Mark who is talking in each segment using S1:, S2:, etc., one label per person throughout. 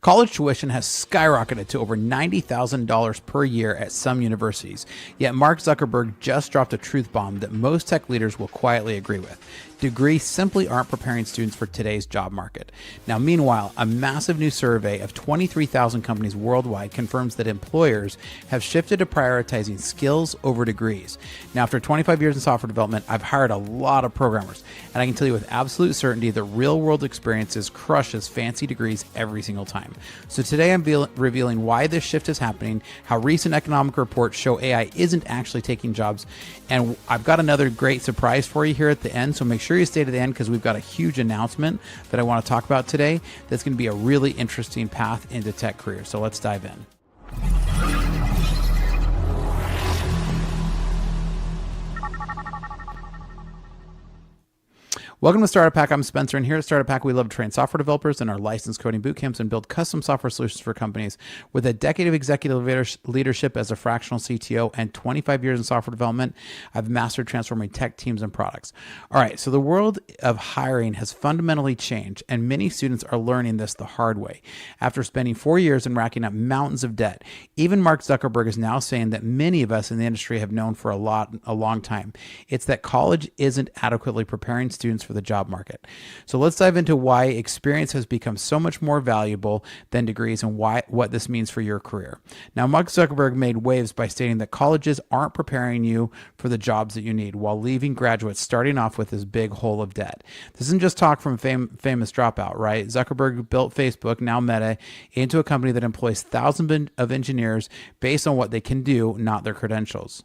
S1: College tuition has skyrocketed to over $90,000 per year at some universities. Yet Mark Zuckerberg just dropped a truth bomb that most tech leaders will quietly agree with. Degrees simply aren't preparing students for today's job market. Now, meanwhile, a massive new survey of 23,000 companies worldwide confirms that employers have shifted to prioritizing skills over degrees. Now, after 25 years in software development, I've hired a lot of programmers, and I can tell you with absolute certainty that real-world experiences crushes fancy degrees every single time. So today I'm revealing why this shift is happening, how recent economic reports show AI isn't actually taking jobs, and I've got another great surprise for you here at the end, so make sure you stay to the end because we've got a huge announcement that I want to talk about today that's going to be a really interesting path into tech careers. So let's dive in. Welcome to Startup Hack. I'm Spencer, and here at Startup Hack, we love to train software developers in our licensed coding bootcamps and build custom software solutions for companies. With a decade of executive leadership as a fractional CTO and 25 years in software development, I've mastered transforming tech teams and products. All right, so the world of hiring has fundamentally changed, and many students are learning this the hard way. After spending 4 years and racking up mountains of debt, even Mark Zuckerberg is now saying that many of us in the industry have known for a long time. It's that college isn't adequately preparing students for the job market. So let's dive into why experience has become so much more valuable than degrees and what this means for your career. Now, Mark Zuckerberg made waves by stating that colleges aren't preparing you for the jobs that you need while leaving graduates starting off with this big hole of debt. This isn't just talk from famous dropout, right? Zuckerberg built Facebook, now Meta, into a company that employs thousands of engineers based on what they can do, not their credentials.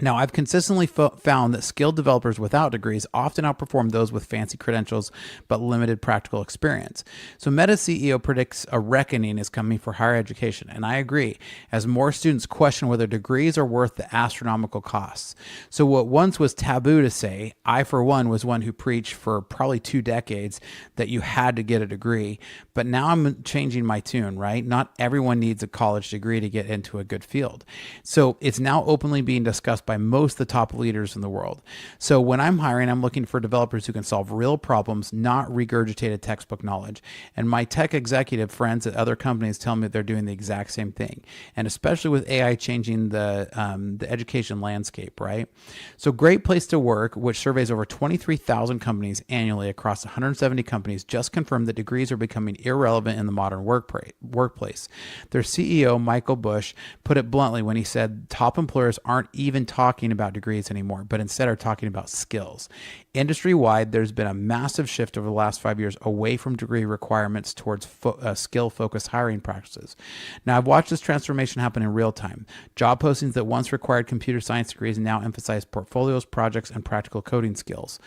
S1: Now, I've consistently found that skilled developers without degrees often outperform those with fancy credentials but limited practical experience. So Meta CEO predicts a reckoning is coming for higher education, and I agree, as more students question whether degrees are worth the astronomical costs. So what once was taboo to say, I for one was one who preached for probably 2 decades that you had to get a degree, but now I'm changing my tune, right? Not everyone needs a college degree to get into a good field. So it's now openly being discussed by most of the top leaders in the world. So when I'm hiring, I'm looking for developers who can solve real problems, not regurgitated textbook knowledge. And my tech executive friends at other companies tell me they're doing the exact same thing. And especially with AI changing the education landscape, right? So Great Place to Work, which surveys over 23,000 companies annually across 170 companies, just confirmed that degrees are becoming irrelevant in the modern workplace. Their CEO, Michael Bush, put it bluntly when he said top employers aren't even talking about degrees anymore, but instead are talking about skills. Industry-wide, there's been a massive shift over the last 5 years away from degree requirements towards skill-focused hiring practices. Now, I've watched this transformation happen in real time. Job postings that once required computer science degrees now emphasize portfolios, projects, and practical coding skills.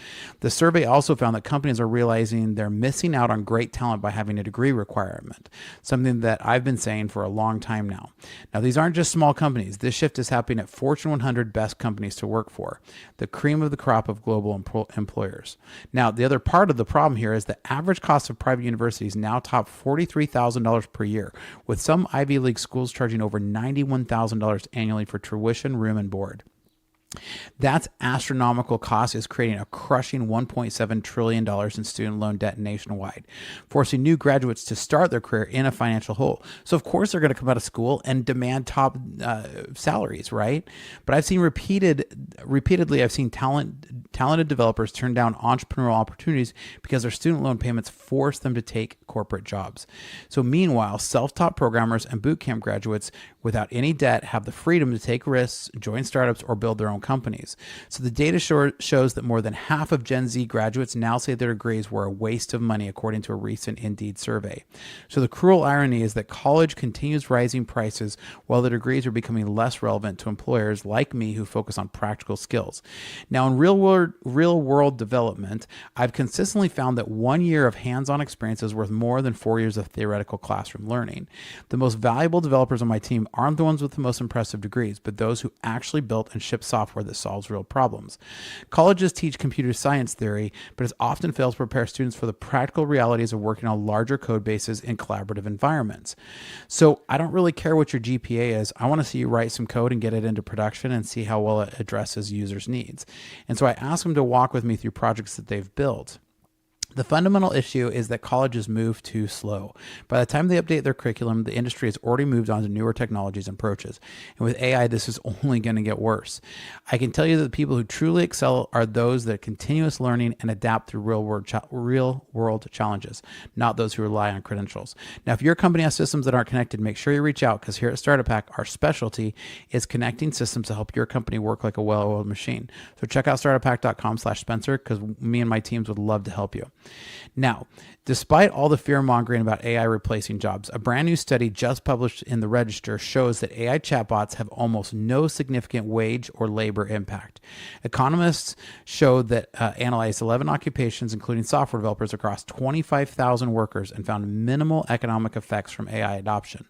S1: The survey also found that companies are realizing they're missing out on great talent by having a degree requirement, something that I've been saying for a long time now. Now, these aren't just small companies. This shift is happening at Fortune 100 best companies to work for, the cream of the crop of global employers. Now, the other part of the problem here is the average cost of private universities now top $43,000 per year, with some Ivy League schools charging over $91,000 annually for tuition, room, and board. That's astronomical cost is creating a crushing $1.7 trillion in student loan debt nationwide, forcing new graduates to start their career in a financial hole. So of course they're going to come out of school and demand top salaries, right? But I've seen repeatedly, I've seen talented developers turn down entrepreneurial opportunities because their student loan payments force them to take corporate jobs. So meanwhile, self-taught programmers and bootcamp graduates without any debt have the freedom to take risks, join startups, or build their own companies. So the data shows that more than half of Gen Z graduates now say their degrees were a waste of money, according to a recent Indeed survey. So the cruel irony is that college continues rising prices while the degrees are becoming less relevant to employers like me who focus on practical skills. Now, in real world development, I've consistently found that 1 year of hands-on experience is worth more than 4 years of theoretical classroom learning. The most valuable developers on my team aren't the ones with the most impressive degrees, but those who actually built and shipped software that solves real problems. Colleges teach computer science theory, but it often fails to prepare students for the practical realities of working on larger code bases in collaborative environments. So I don't really care what your GPA is. I want to see you write some code and get it into production and see how well it addresses users' needs. And so I ask them to walk with me through projects that they've built. The fundamental issue is that colleges move too slow. By the time they update their curriculum, the industry has already moved on to newer technologies and approaches. And with AI, this is only going to get worse. I can tell you that the people who truly excel are those that are continuous learning and adapt through real world challenges, not those who rely on credentials. Now, if your company has systems that aren't connected, make sure you reach out, because here at Startup Hack, our specialty is connecting systems to help your company work like a well-oiled machine. So check out startuphack.com/Spencer, because me and my teams would love to help you. Now, despite all the fear-mongering about AI replacing jobs, a brand new study just published in the Register shows that AI chatbots have almost no significant wage or labor impact. Economists showed that analyzed 11 occupations, including software developers, across 25,000 workers, and found minimal economic effects from AI adoption.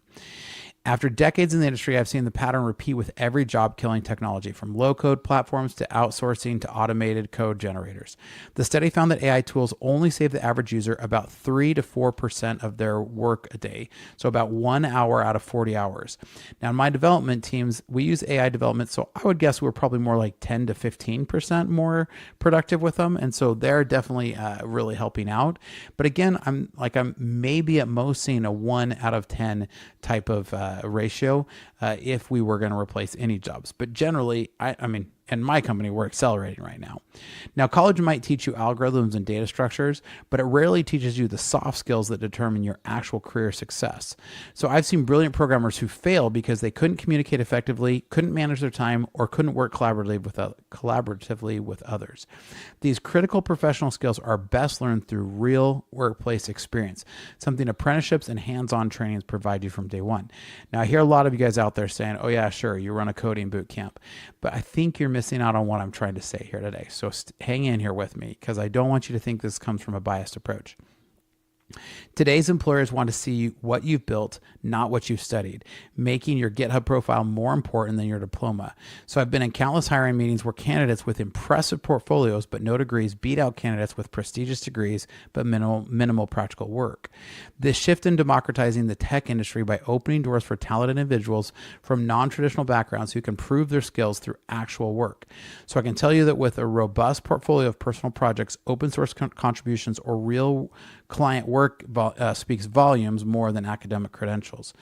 S1: After decades in the industry, I've seen the pattern repeat with every job-killing technology, from low-code platforms to outsourcing to automated code generators. The study found that AI tools only save the average user about 3 to 4% of their work a day, so about 1 hour out of 40 hours. Now, in my development teams, we use AI development, so I would guess we're probably more like 10 to 15% more productive with them, and so they're definitely really helping out. But again, I'm maybe at most seeing a 1 out of 10 type of ratio if we were going to replace any jobs. But generally, I mean, in my company, we're accelerating right now. Now, college might teach you algorithms and data structures, but it rarely teaches you the soft skills that determine your actual career success. So I've seen brilliant programmers who fail because they couldn't communicate effectively, couldn't manage their time, or couldn't work collaboratively with others. These critical professional skills are best learned through real workplace experience, something apprenticeships and hands-on trainings provide you from day one. Now, I hear a lot of you guys out there saying, oh yeah, sure, you run a coding boot camp, but I think you're missing out on what I'm trying to say here today. So hang in here with me, because I don't want you to think this comes from a biased approach. Today's employers want to see what you've built, not what you've studied, making your GitHub profile more important than your diploma. So I've been in countless hiring meetings where candidates with impressive portfolios but no degrees beat out candidates with prestigious degrees but minimal practical work. This shift in democratizing the tech industry by opening doors for talented individuals from non-traditional backgrounds who can prove their skills through actual work. So I can tell you that with a robust portfolio of personal projects, open source contributions, or real client work speaks volumes more than academic credentials.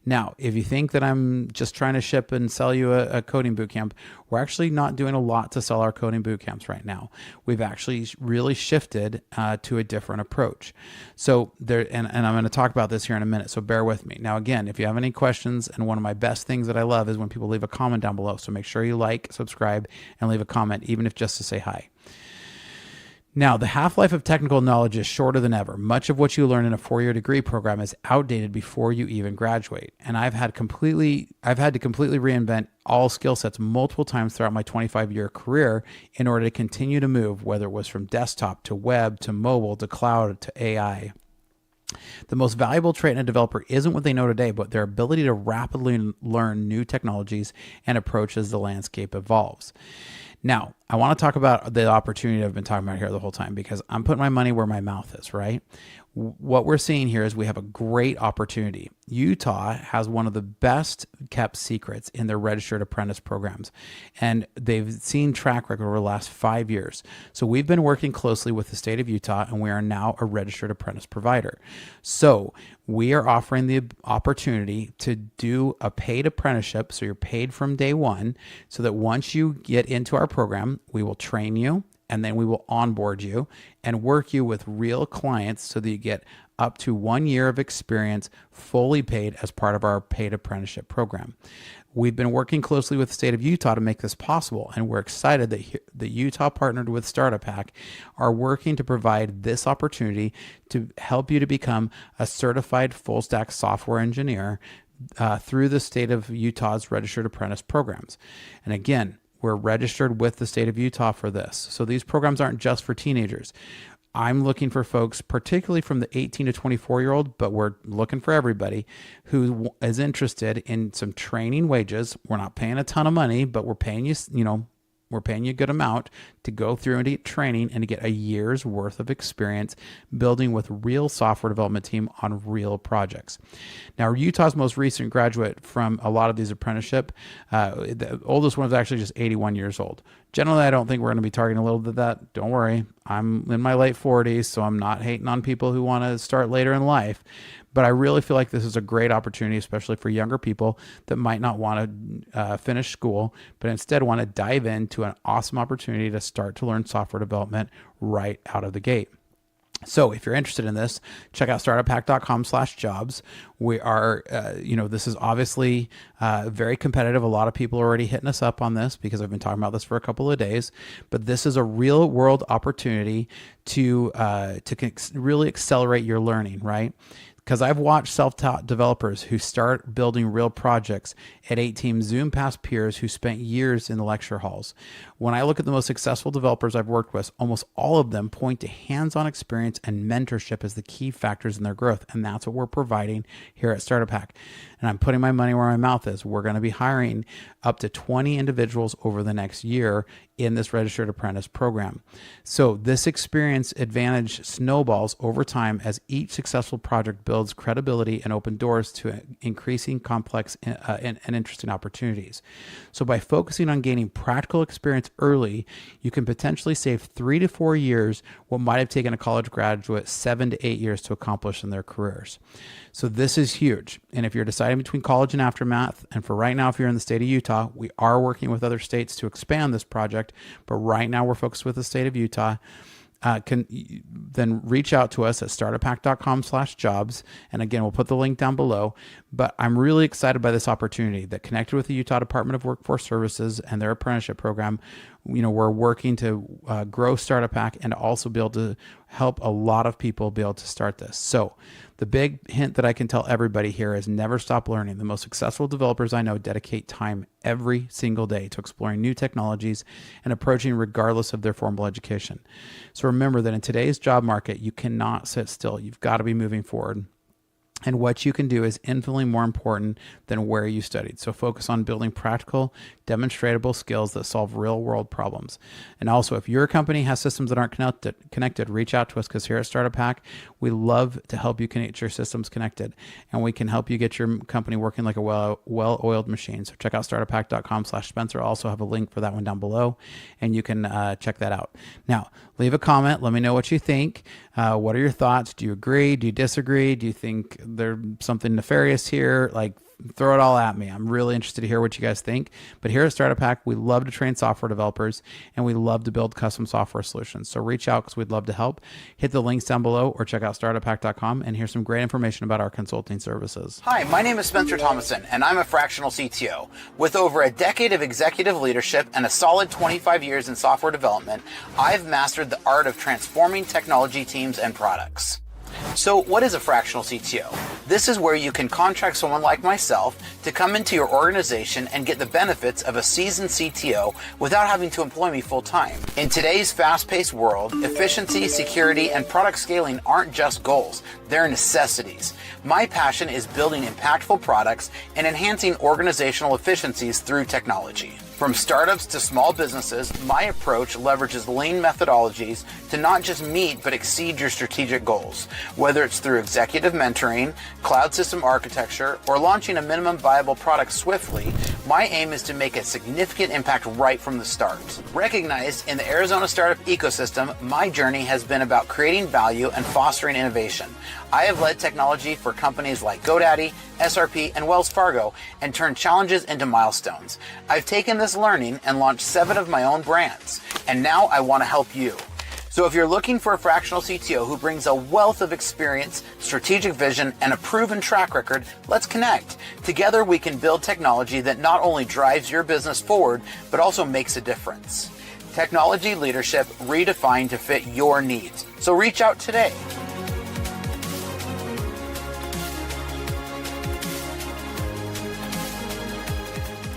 S1: Now, if you think that I'm just trying to ship and sell you a coding bootcamp, we're actually not doing a lot to sell our coding bootcamps right now. We've actually really shifted to a different approach. So there, and I'm going to talk about this here in a minute, so bear with me. Now, again, if you have any questions, and one of my best things that I love is when people leave a comment down below. So make sure you like, subscribe, and leave a comment, even if just to say hi. Now, the half-life of technical knowledge is shorter than ever. Much of what you learn in a 4-year degree program is outdated before you even graduate. And I've had to completely reinvent all skill sets multiple times throughout my 25-year career in order to continue to move, whether it was from desktop to web to mobile to cloud to AI. The most valuable trait in a developer isn't what they know today, but their ability to rapidly learn new technologies and approach as the landscape evolves. Now, I want to talk about the opportunity I've been talking about here the whole time, because I'm putting my money where my mouth is, right? What we're seeing here is we have a great opportunity. Utah has one of the best kept secrets in their registered apprentice programs, and they've seen track record over the last 5 years. So we've been working closely with the state of Utah, and we are now a registered apprentice provider. So we are offering the opportunity to do a paid apprenticeship. So you're paid from day one, so that once you get into our program, we will train you, and then we will onboard you and work you with real clients so that you get up to 1 year of experience fully paid as part of our paid apprenticeship program. We've been working closely with the state of Utah to make this possible, and we're excited that Utah partnered with Startup Hack are working to provide this opportunity to help you to become a certified full stack software engineer through the state of Utah's registered apprentice programs. And again, we're registered with the state of Utah for this. So these programs aren't just for teenagers. I'm looking for folks, particularly from the 18 to 24-year-old, but we're looking for everybody who is interested in some training wages. We're not paying a ton of money, but we're paying you, We're paying you a good amount to go through and get training and to get a year's worth of experience building with real software development team on real projects. Now, Utah's most recent graduate from a lot of these apprenticeship, the oldest one is actually just 81 years old. Generally, I don't think we're going to be targeting a little bit of that. Don't worry. I'm in my late 40s, so I'm not hating on people who want to start later in life. But I really feel like this is a great opportunity, especially for younger people that might not want to finish school, but instead want to dive into an awesome opportunity to start to learn software development right out of the gate. So if you're interested in this, check out startuphack.com/jobs. We are, this is obviously very competitive. A lot of people are already hitting us up on this because I've been talking about this for a couple of days. But this is a real world opportunity to really accelerate your learning, right? Because I've watched self-taught developers who start building real projects at 8 teams zoom past peers who spent years in the lecture halls. When I look at the most successful developers I've worked with, almost all of them point to hands-on experience and mentorship as the key factors in their growth. And that's what we're providing here at Startup Hack. And I'm putting my money where my mouth is. We're going to be hiring up to 20 individuals over the next year in this registered apprentice program. So this experience advantage snowballs over time as each successful project builds credibility and open doors to increasing complex and interesting opportunities. So by focusing on gaining practical experience early, you can potentially save 3 to 4 years what might have taken a college graduate 7 to 8 years to accomplish in their careers. So this is huge. And if you're deciding between college and aftermath, and for right now, if you're in the state of Utah, we are working with other states to expand this project. But right now we're focused with the state of Utah. Can then reach out to us at startuphack.com/jobs. And again, we'll put the link down below. But I'm really excited by this opportunity that connected with the Utah Department of Workforce Services and their apprenticeship program. We're working to grow Startup Hack and also be able to help a lot of people be able to start this. So the big hint that I can tell everybody here is never stop learning. The most successful developers I know dedicate time every single day to exploring new technologies and approaching regardless of their formal education. So remember that in today's job market, you cannot sit still. You've got to be moving forward. And what you can do is infinitely more important than where you studied. So focus on building practical, demonstratable skills that solve real world problems. And also, if your company has systems that aren't connected, reach out to us, because here at Startup Hack, we love to help you get your systems connected, and we can help you get your company working like a well-oiled machine. So check out startuphack.com/Spencer. I'll also have a link for that one down below, and you can check that out. Now, leave a comment. Let me know what you think. What are your thoughts? Do you agree? Do you disagree? Do you think there's something nefarious here? Throw it all at me. I'm really interested to hear what you guys think. But here at Startup Hack, we love to train software developers, and we love to build custom software solutions. So reach out, because we'd love to help. Hit the links down below or check out startuphack.com and here's some great information about our consulting services.
S2: Hi, my name is Spencer Thomason, and I'm a fractional CTO. With over a decade of executive leadership and a solid 25 years in software development, I've mastered the art of transforming technology teams and products. So what is a fractional CTO? This is where you can contract someone like myself to come into your organization and get the benefits of a seasoned CTO without having to employ me full time. In today's fast-paced world, efficiency, security, and product scaling aren't just goals, they're necessities. My passion is building impactful products and enhancing organizational efficiencies through technology. From startups to small businesses, my approach leverages lean methodologies to not just meet but exceed your strategic goals. Whether it's through executive mentoring, cloud system architecture, or launching a minimum viable product swiftly, my aim is to make a significant impact right from the start. Recognized in the Arizona startup ecosystem, my journey has been about creating value and fostering innovation. I have led technology for companies like GoDaddy, SRP, and Wells Fargo, and turned challenges into milestones. I've taken this learning and launched 7 of my own brands, and now I want to help you. So if you're looking for a fractional CTO who brings a wealth of experience, strategic vision, and a proven track record, let's connect. Together we can build technology that not only drives your business forward, but also makes a difference. Technology leadership redefined to fit your needs. So reach out today.